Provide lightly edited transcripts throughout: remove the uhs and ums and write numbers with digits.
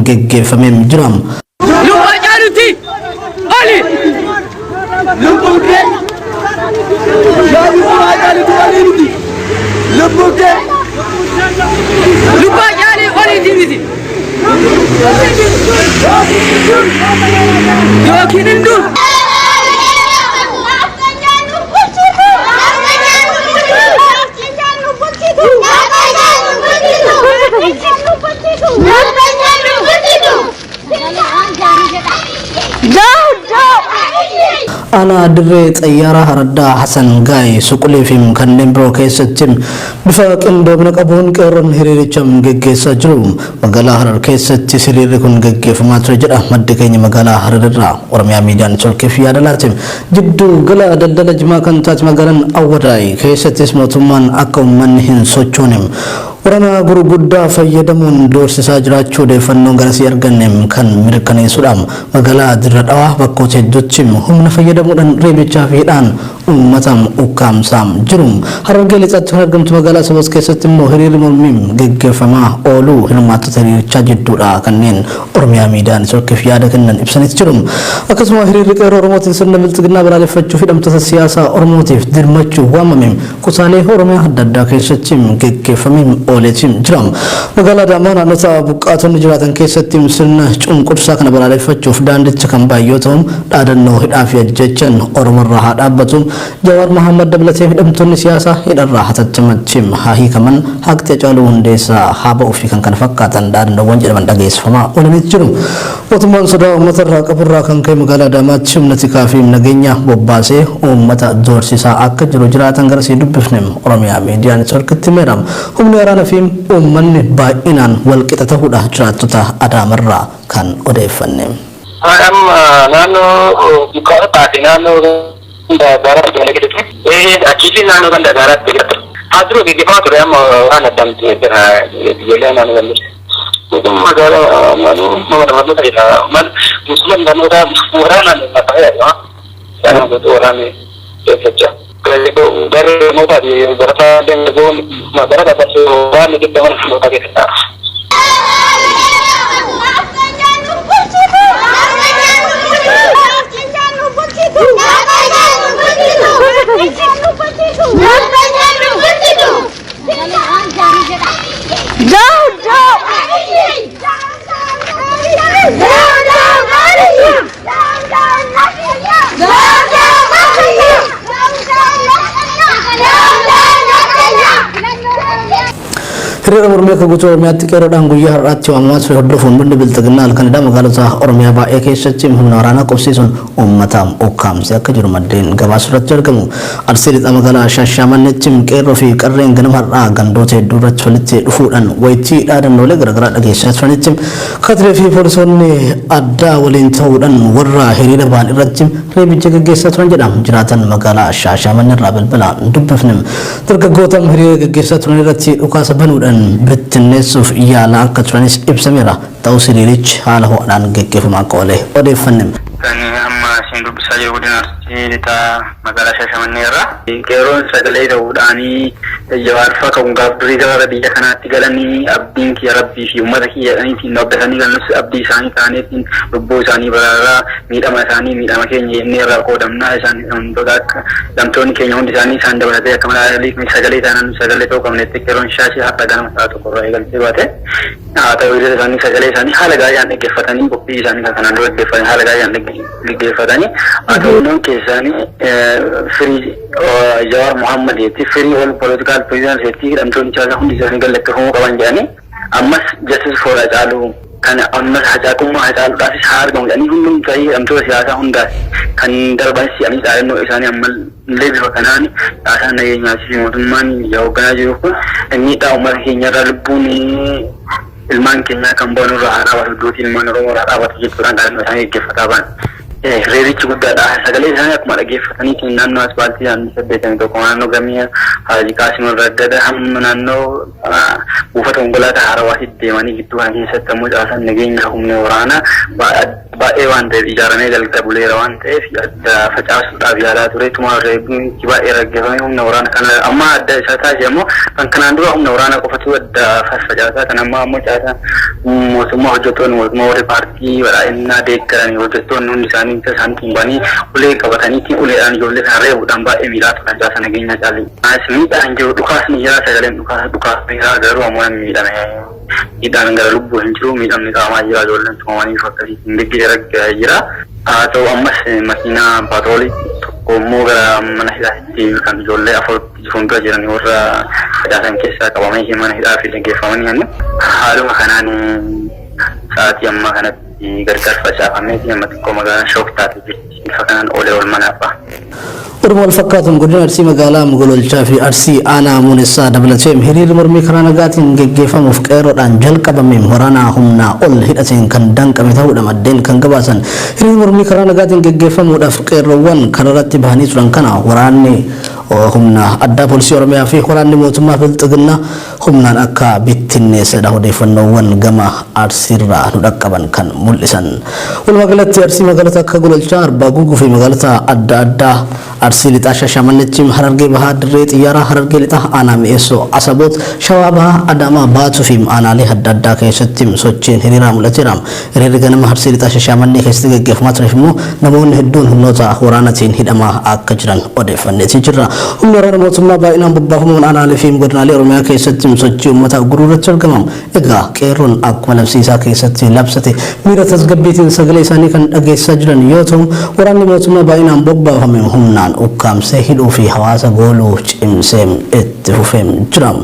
geggeeffamee jira. Ana dirree xayyaaraa Haraddaa Hasan Gaay Suqulee fi kanneen biroo keessatti bifa qindoomina qabuun qeerroon hiriiricha geggeessaa jiru. Magaalaa Harar keessatti hiriirri kun geggeeffamaa ture jedha madda keenya magaalaa Hararraa. Oromiyaa Miidiyaa Neetwoorkii fi yaadalaati. Jidduu gala daldala jimaa kan taate magaalaan Awwadaay keessattis mootummaan akka uummanni hin sochoone waraana gurguddaa fayyadamuun doorsisaa jiraachuu odeeffannoo garasii arganneem kan mirkaneessuudha. Magaalaa Dirra Dhawaa bakkoota hedduutti humna fayyadamuudhaan reebichaa fi hidhaan uummataan ukkaamsaa jiru. Harargee lixatti kan argamtu magaalaa Sabas keessatti immoo hiriirri mormii geggeeffamaa ooluu hirmaattota hiriirichaa jidduudha kanneen Oromiyaa Miidiyaa Neetwoorkiif yaada kennan ibsanitti jiru. Akkasuma hiriirri qeerroo Oromootiin sirna bilxiginaa balaaleffachuu fi hidhamtoota siyaasaa Oromootiif dirmachuu waamame kutaalee Oromiyaa adda addaa keessatti geggeeffamee ooleetiin jira. Magaalaa Adaamaa naannoo buqqaatonni jiraatan keessatti sirna cunqursaa kana balaaleffachuuf daandicha kan baay'oo ta'u dhaadannoo hidhaa fi ajjechaan Oromoorraa haa dhaabbatu. Jawaar Mohaammed dabalatee hidhamtoonni siyaasaa hidharraa hatattamaatti haa hiikaman haqti Hacaaluu Hundeessaa haa ba'uu fi kan kana fakkaatan dhaadannoowwan jedhaman dhageessifamaa oolanitti jiru. Mootummaan sodaa uummatarraa qaburraa kan ka'e magaalaa Adaamaatti humna tikaa fi nageenya bobbaasee uummata doorsisaa akka jiru jiraatan garasii dubbifne Oromiyaa Miidiyaa Neetwoorkitti meeram. Humni waraanaa fi uummanni baay'inaan wal qixa ta'uudha jiraattota Adaamarraa kan odeeffanne. Naannoo buqqaata taate naannoo Dagaaratti kan argitu. Achiifi naannoo kan Dagaaratti argitu. Haaduruu gaggeeffamaa ture amma waan addamti ijoollee naannoo kan jirtu. Magaalaa naannoo ta'edha. Musulman naannoodhaa waraanaan fayyadama. Naannoo gosa waraanee keessachaa. Garee namoota barataa deemee magaalaa dabarsee waan gaggeeffaman naannoo keessatti. Hiriira mormii akka guutuu Oromiyaatti qeerroodhaan guyyaa har'aatti waamamaa ture hordofuun bunni bilxiginaa halkanidha. Magaalota Oromiyaa baay'ee keessatti humna waraanaa qubsiisuun uummataan ukkaamsee akka jiru maddeen gabaasa irratti argamu. Arsii lixa magaalaa Shaashamannetti qeerroo fi qarreen ganama har'aa gandoota hedduu irratti walitti dhufuudhaan wayitii dhaadannoolee garaagaraa dhageessisaa turanitti katilee fi poolisoonni addaa waliin ta'uudhaan warra hiriira ba'an irratti reebicha gaggeessaa turan jedha. Jiraatan magaalaa Shaashamanneerraa bilbilaan dubbifne dargaggoota hiriira gaggeessaa turan irratti dhukaasa banuudhaan bittinneessuuf yaalaa akka turanis ibsameera. Ta'us hiriirichi haala ho'aadhaan gaggeeffamaa akka oole odeeffanne. Kan amma isin dubbisaa jiru godina Arsii lixaa magaalaa Shaashamanneerraa. Qeerroon sagalee ta'uudhaanii Jawaar fa'aa kan gaabbirii gara biyya kanaatti galanii abdiin kiyya rabbii fi uummata kiyya jedhaniitiin dhaabbatanii galus abdii isaanii ta'aniitiin lubbuu isaanii baraaraa miidhama isaanii miidhama keenya jennee irraa qoodamnaa isaan wantoota akka lamtoonni keenya hundi isaanii isaan dabalatee akka malaalii sagalee ta'an sagalee ta'uu qabnetti qeerroon shaashii har'a ganama sa'a tokkorraa eegaltee baate. Haa ta'u illee isaanii sagalee isaanii haala gaariidhaan dhaggeeffatanii qophii isaanii kan kanaan dura dhaggeeffatan haala gaariidhaan dhaggeeffatanii haa ta'u keessaanii firii Jawaar Mohaammed jetti firii ol politikaal pirezidaansiitti hidhamtoonni siyaasaa hundi isaanii galateeffamuu qaban jedhanii ammas justice for Hacaaluu kan ammas Hacaalummaa Hacaaluudhaafis haa argamu jedhanii hundum ta'ee hidhamtoota siyaasaa hundaas kan darban si'anii dhaadannoo isaanii ammallee bifa kanaan taasisaan nageenyaa fi mootummaan hoogganaa jiru kun miidhaa uummata keenyarraa lubbuun ilmaan keenyaa kan boonu irraa haa dhaabatu iddootti ilmaan Oromoo irraa dhaabatu jechuudhaan dhaadannoo isaanii gaggeeffataa ba'an. Reerichi guddaadha. Sagalee isaanii akkuma dhaggeeffatanii naannoo asfaaltii naannoo 81 naannoo gamii Haaji Qaasim Raddada hamma naannoo buufata konkolaataa Harawaatti deemanii gidduu kana keessatti ammoo caasaan nageenya humna waraanaa baay'ee waan ta'eef ijaaramee jalqabuleera waan ta'eef adda facaasuudhaaf yaalaa ture tumaarree baay'ee raggafame humna waraana kana amma adda isaa taasise immoo kan kanaan dura humna waraana qofatu adda facaasaa kan amma ammoo caasaa mootummaa hojjettoonni mootummaa warri paartii badhaadhinaa deeggaranii hojjettoonni hundi isaanii isaaniitiin banii ulee qabataniitiin uleedhaan ijoollee kan reebuudhaan baay'ee miidhaa turan jaasa nageenya caalii. Miidhaan jiru dhukaasni jira sagaleen dhukaasni jira garuu ammoo namni miidhame miidhaan gara lubbuu hin jiru miidhamni qaamaa jira ijoolleen tumamanii fakkaatiin deeggaree jira. Haa ta'u ammas makiinaa paatroolii tokko immoo gara mana hidhaatti kan ijoollee afur fuuldura jiran warra facaasan keessaa qabamanii mana hidhaa fi dhaggeeffamanii haaluma kanaan sa'aatii ammaa kanatti gargar facaafamee amma xiqqoo magaalaa shooftaatti jirti bifa kanaan olee oolmanaafaa. Ormo Alfakkaatuun godina Arsii magaalaa Mogololchaa fi Arsii aanaa Muunessaa dabalateem hiriirri mormii karaa nagaatiin geggeeffamuuf qeerroodhaan jalqabameen waraanaa humnaa ol hidhateen kan danqame ta'uudha maddeen kan gabaasan. Hiriirri mormii karaa nagaatiin geggeeffamuudhaaf qeerroowwan kararatti bahanii turan kana waraanni humna addaa poolisii Oromiyaa fi waraanni mootummaa Bilxiginnaa humnaan akka bittinneessadha odeeffannoowwan gama Arsiirraa nu dhaqqaban kan mul'isan. Walumaagalatti Arsii magaalota akka Gololchaa, Arbaa Guuguu fi magaalota adda addaa Arsii lixaa Shashamannettii, Harargee Bahaa, Dirree Xiyyaaraa, Harargee lixaa aanaa Mi'eessoo, Asaboot, Shawaa Bahaa, Adaamaa, Baatuu fi aanaalee adda addaa keessatti sochiin hiriiraa mul'ateera. Hiriirri ganama Arsii lixaa Shashamannee keessatti gaggeeffamaa tureef immoo namoonni hedduun humnoota waraanaatiin hidhamaa akka jiran odeeffanneetii jirra. Humni waraana mootummaa baay'inaan bobbaafamuun aanaalee fi godinaalee Oromiyaa keessatti sochii uummataa guruurratti argamam. Egaa qeerroon akkuma labsiisaa keessatti labsate miira tasgabbiitiin sagalee isaanii kan dhageessaa jiran yoo ta'u waraanni mootummaa baay'inaan bobbaafame humnaan ukkaamsee hidhuu fi hawaasa gooluu cimsee itti fufee jira.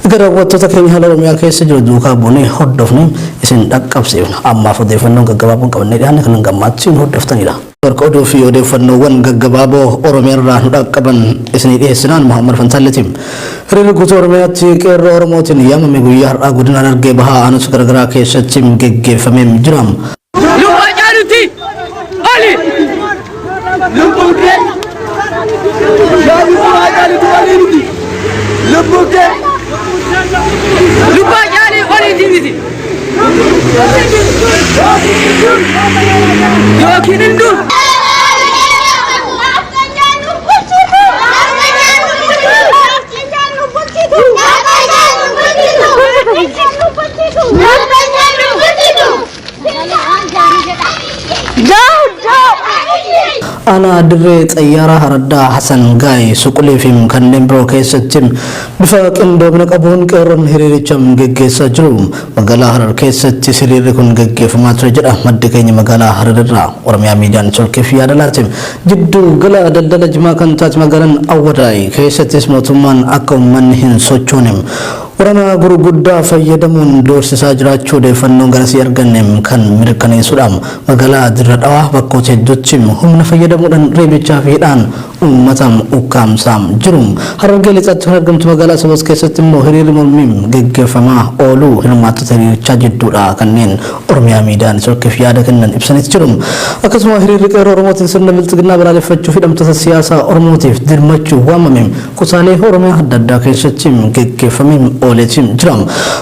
Egaa daawwattoota keenya haala Oromiyaa keessa jiru duukaa buunee hordofne isin dhaqqabsiifna. Ammaaf odeeffannoon gaggabaaboon qabannee dhiyaanne kan gammachiin hordoftanidha. Warqa oduu fi odeeffannoowwan gaggabaaboo Oromiyaarraa nu dhaqqaban isinii dhiyeessinaan Muhammad Fantaalleetiim. Hiriirri guutuu Oromiyaatti qeerroo Oromootiin yaamame guyyaa har'aa godina Harargee Bahaa aanota garaagaraa keessatti geggeeffamee jira. Ana Dirree Xiyyaaraa Haraddaa Hasan Gaay Suqulee fi kanneen biroo keessatti bifa qindoomina qabuun qeerroon hiriiricha geggeessaa jiru. Magaalaa Harar keessatti hiriirri kun geggeeffamaa ture jedha maddi keenya magaalaa Hararraa Oromiyaa Miidiyaa Neetwoorkii fi yaada laate. Jidduu gala daldala jimaa kan taate magaalaan Awwadaay keessattis mootummaan akka uummanni hin sochoone waraana gurguddaa fayyadamuun doorsisaa jiraachuu odeeffannoon garasii arganneem kan mirkaneessuudha. Magaalaa Dirra Dhawaa bakkoota hedduutti humna fayyadamuudhaan reebichaa fi hidhaan uummataan ukkaamsaa jiru. Harargee lixaatti kan argamtu magaalaa Asaboot keessatti immoo hiriirri mormii geggeeffamaa ooluu hirmaattota hiriirichaa jidduudha kanneen Oromiyaa Miidiyaa Neetwoorkiif yaada kennan ibsanitti jiru. Akkasuma hiriirri qeerroo Oromootiin sirna bilxiginnaa balaaleffachuuf hidhamtoota siyaasaa Oromootiif dirmachuu waamame kutaalee Oromiyaa adda addaa keessatti geggeeffamee ooleetiin jira.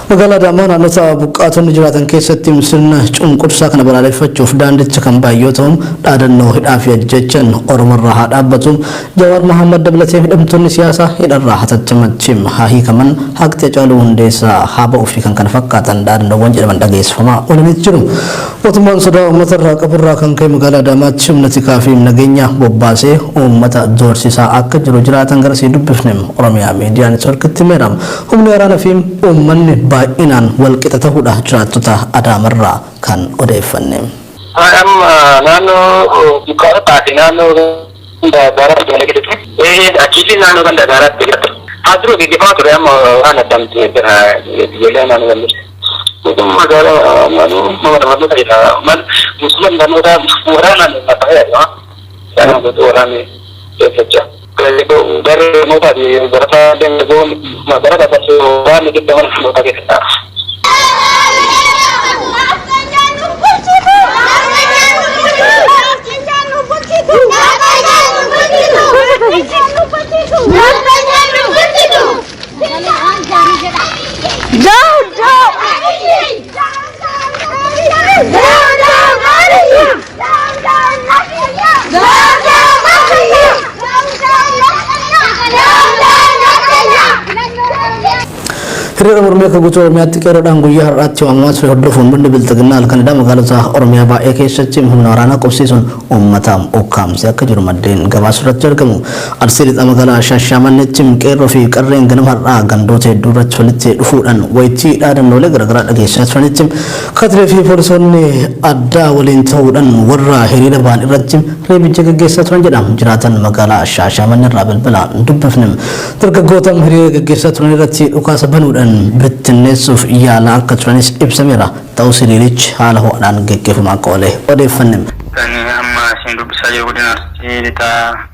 Magaalaa Adaamaa naannota buqqaatonni jiraatan keessatti sirna cunqursaa kana balaaleffachuuf daandicha kan baay'oo ta'u dhaadannoo hidhaa fi ajjechaan Oromoorraa haa dhaabbatu. Jawaar Mohaammed dabalatee hidhamtoonni siyaasaa hidharraa hatattamatti haa hiikaman haqxee Hacaaluu Hundeessaa haa ba'uu fi kan kana fakkaatan dhaadannoowwan jedhaman dhageessifamaa oolanitti jiru. Mootummaan sodaa uummatarraa qaburraa kan ka'e magaalaa Adaamaatti humna tikaa fi nageenya bobbaasee uummata doorsisaa akka jiru jiraatan garasii dubbifne Oromiyaa Miidiyaa Neetwoorkitti meeram. Humni waraana fi uummanni baay'inaan walqixa ta'uudha jiraattota Adaamarraa kan odeeffanne. Naannoo buqqaata taate naannoo Darat ijoollee gidduutti achiifi naannoo kan Darat jedhatu. Haaduruu gaggeeffamaa ture amma waan addamti ijoollee naannoo kan jiru. Magaalaa nama dabaluu ta'edha. Musulman namoota waraanaan fayyadama. Naannoo waraanni keessachaa. Dari namoota barataa deemee barataa taasisuu waan giddaman namoota keessatti. hiriira mormii akka guutuu Oromiyaatti qeerroodhaan guyyaa har'aatti waamamaa ture hordofuun bunni bilxiginnaa halkanidha magaalota Oromiyaa baay'ee keessatti humna waraanaa qubsiisuun uummata ukkaamsee akka jiru maddeen gabaasa irratti argamu. Arsii lixa magaalaa Shaashamanneetti qeerroo fi qarreen ganama har'aa gandoota hedduu irratti walitti dhufuudhaan wayitii dhaadannoolee garaagaraa dhageessisaa turanitti katilee fi poolisoonni addaa waliin ta'uudhaan warra hiriira ba'an irratti reebicha gaggeessaa turan jedha. Jiraatan magaalaa Shaashamannee irraa bilbilaan dubbifne dargaggoota hiriira gaggeessaa turan irratti dhukaasa banuudhaan bittinneessuuf yaalaa akka turanis ibsameera. Ta'us hiriirichi haala ho'aadhaan gaggeeffamaa akka oole odeeffanne. Amma siin dubbisaa jiru godina Arsii lixa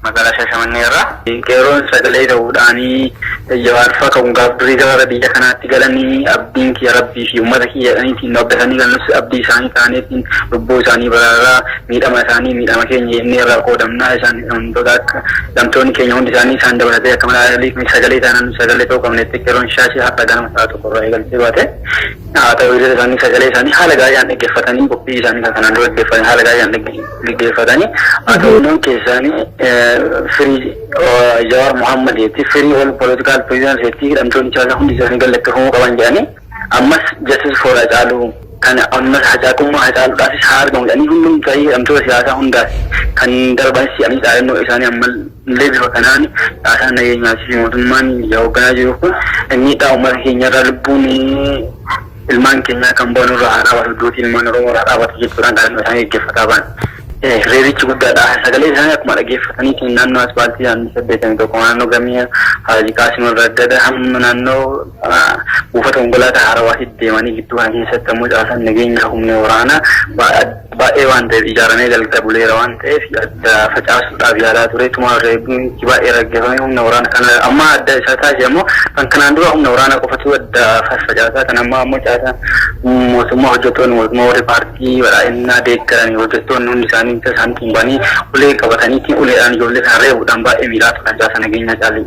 magaalaa Shaashamannee irraa qeerroon sagalee ta'uudhaanii jawaarfaa kan gaabbirii gara biyya kanaatti galanii abdiin kiyya rabbii fi uummata kiyya jedhaniitiin dhaabbatanii galus abdii isaanii ta'aniitiin lubbuu isaanii baraaraa miidhama isaanii miidhama keenya jennee irraa qoodamnaa isaan wantoota akka lamtoonni keenya hundi isaanii isaan dabalatee akka malaalii sagalee ta'an sagalee ta'uu qabnetti qeerroon shaashii har'a ganama sa'a tokko irraa eegaltee baate haa ta'u illee isaanii sagalee isaanii haala gaariidhaan dhaggeeffatanii qophii isaanii kan kanaan dura dhaggeeffatan haala gaariidhaan dhaggeeffatanii haa ta'u keessaanii firii Jawaar Muhammad yetti firii wal political prisoners yetti hidhamtoonni caalaa hundi isaanii galateeffamuu qaban jedhanii ammas justice for Hacaaluu kan ammas Hacaalummaa Hacaaluudhaafis haa argamu jedhanii hundum ta'ee hidhamtoota siyaasaa hundaas kan darbanis jedhanii dhaadannoo isaanii ammallee bifa kanaan dhaasaan nageenyaa fi mootummaan hoogganaa jiru kun miidhaa uummata keenyarraa lubbuun ilmaan keenyaa kan boonu irraa haa dhaabatu duuti ilmaan Oromoo irraa dhaabatu jechuudhaan dhaadannoo isaanii gaggeeffataa ba'an. Reerichi guddaadha. Sagalee isaanii akkuma dhaggeeffataniitiin naannoo asfaaltii naannoo 81 naannoo gamii Haaji Qaasim Raddada hamma naannoo buufata konkolaataa Harawaatti deemanii gidduu kana keessatti ammoo caasaan nageenya humna waraanaa baay'ee waan ta'eef ijaaramee galgala buleera waan ta'eef adda facaasuudhaaf yaalaa ture. Tumaarreetti baay'ee raggeffamee humna waraanaa kana amma adda isaa taasise ammoo kan kanaan dura humna waraanaa qofatu adda facaasaa kan ammoo caasaan mootummaa hojjettoonni mootummaa warri paartii badhaadhinaa deeggaranii hojjettoonni hundi isaanii isaan kumbanii ulee qabatanii uleedhaan ijoollee kan reebuudhaan baay'ee miidhaa turan jaasa nageenya caalii.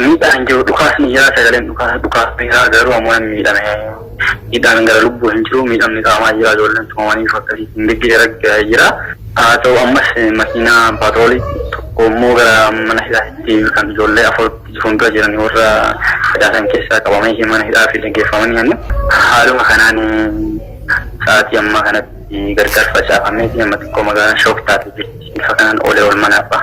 Miidhaan jiru dhukaasni jira sagaleen dhukaasni jira garuu ammoo miidhame miidhaan gara lubbuu hin jiru miidhamni qaamaa jira ijoolleen tumamaniif akkasiitiin deeggaree jira. Haa ta'u ammas makiinaa paatroolii tokko immoo gara mana hidhaatti kan ijoollee afuritti fuuldura jiran warra facaasan keessaa qabamanii mana hidhaa fi dhaggeeffamanii haaluma kanaan sa'aatii ammaa kanatti gargar facaafamee nama xiqqoo magaalaa shooftaatti jirti bifa kanaan oolee oolmanaafaa.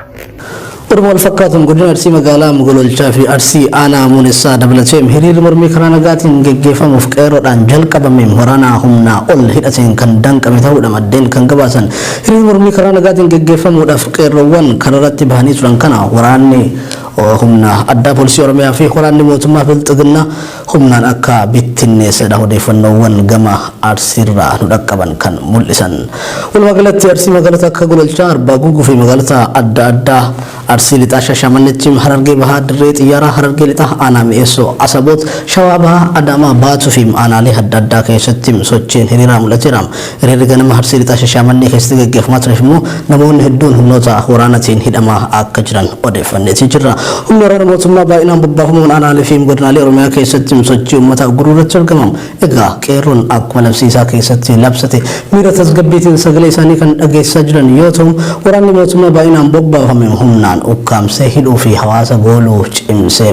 Ormoo wal fakkaatuun godina Arsii magaalaa Mogololchaa fi Arsii aanaa Muunessaa dabalatee hiriirri mormii karaa nagaatiin gaggeeffamuuf qeerroodhaan jalqabame waraanaa humnaa ol hidhateen kan danqame ta'uudha maddeen kan gabaasan. Hiriirri mormii karaa nagaatiin gaggeeffamuudhaaf qeerroowwan kararratti bahanii turan kana waraanni humna addaa poolisii Oromiyaa fi waraanni mootummaa bilxiginnaa humnaan akka bittinneessedha odeeffannoowwan gama Arsiirraa nu dhaqqaban kan mul'isan. Walumaa galatti Arsii magaalota akka Gololchaa, Arbaa Guuguu fi magaalota adda addaa Arsii lixaa Shaashamanneetti Harargee bahaa dirree xiyyaaraa Harargee lixaa aanaa Mi'eessoo Asaboot Shawaa bahaa Adaamaa Baatuu fi aanaalee adda addaa keessatti sochiin hiriiraa mul'ateera. Hiriirri ganama Arsii lixaa Shaashamannee keessatti gaggeeffamaa tureef immoo namoonni hedduun humnoota waraanaatiin hidhamaa akka jiran odeeffanneeti jirra. Humna waraana mootummaa baay'inaan bobbaafamuun aanaalee fi godinaalee Oromiyaa keessatti sochii uummataa guruurratti argamam. Egaa qeerroon akkuma labsiisaa keessatti labsate miira tasgabbiitiin sagalee isaanii kan dhageessaa jiran yoo ta'u waraanni mootummaa baay'inaan bobbaafame humnaan ukkaamsee hidhuu fi hawaasa gooluu cimsee